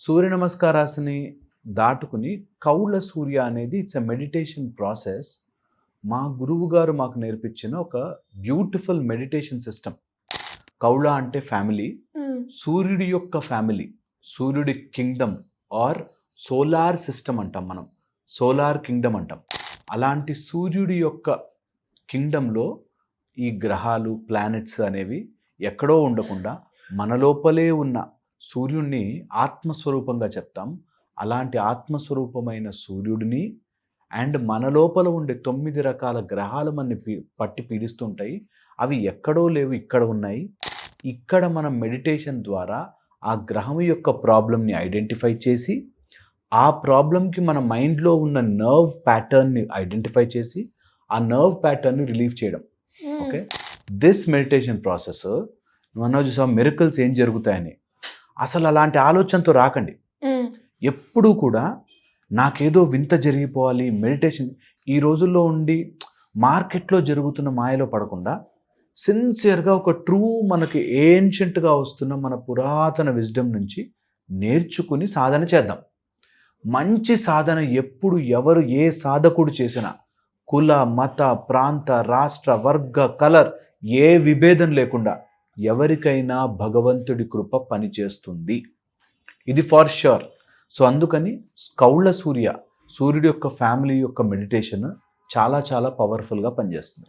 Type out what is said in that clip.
సూర్య నమస్కారాన్ని దాటుకుని కౌళ్ళ సూర్య అనేది it's a meditation process. మా గురువు గారు మాకు నేర్పించిన ఒక బ్యూటిఫుల్ మెడిటేషన్ సిస్టమ్. కౌళ్ళ అంటే ఫ్యామిలీ, సూర్యుడి యొక్క ఫ్యామిలీ, సూర్యుడి కింగ్డమ్ ఆర్ సోలార్ సిస్టమ్ అంటాం మనం, సోలార్ కింగ్డమ్ అంటాం. అలాంటి సూర్యుడి యొక్క కింగ్డమ్లో ఈ గ్రహాలు, ప్లానెట్స్ అనేవి ఎక్కడో ఉండకుండా మన లోపలే ఉన్న సూర్యుడిని ఆత్మస్వరూపంగా చెప్తాం. అలాంటి ఆత్మస్వరూపమైన సూర్యుడిని అండ్ మన లోపల ఉండే 9 రకాల గ్రహాలు మనని పట్టి పీడిస్తుంటాయి. అవి ఎక్కడో లేవు, ఇక్కడ ఉన్నాయి. ఇక్కడ మనం మెడిటేషన్ ద్వారా ఆ గ్రహం యొక్క ప్రాబ్లమ్ని ఐడెంటిఫై చేసి, ఆ ప్రాబ్లంకి మన మైండ్లో ఉన్న నర్వ్ ప్యాటర్న్ని ఐడెంటిఫై చేసి, ఆ నర్వ్ ప్యాటర్న్ని రిలీవ్ చేయడం. ఓకే, దిస్ మెడిటేషన్ ప్రాసెస్ నువ్వు అన్నా చూసా మిరకల్స్ ఏం జరుగుతాయని. అసలు అలాంటి ఆలోచనతో రాకండి. ఎప్పుడూ కూడా నాకేదో వింత జరిగిపోవాలి మెడిటేషన్ ఈ రోజుల్లో ఉండి మార్కెట్లో జరుగుతున్న మాయలో పడకుండా సిన్సియర్గా ఒక ట్రూ మనకి ఏన్షియంట్గా వస్తున్న మన పురాతన విజ్డమ్ నుంచి నేర్చుకుని సాధన చేద్దాం. మంచి సాధన ఎప్పుడు ఎవరు ఏ సాధకుడు చేసినా కుల, మత, ప్రాంత, రాష్ట్ర, వర్గ, కలర్ ఏ విభేదం లేకుండా ఎవరికైనా భగవంతుడి కృప పనిచేస్తుంది. ఇది ఫర్ ష్యూర్. సో అందుకని కౌళ్ళ సూర్యుడి యొక్క ఫ్యామిలీ యొక్క మెడిటేషన్ చాలా చాలా పవర్ఫుల్గా పనిచేస్తుంది.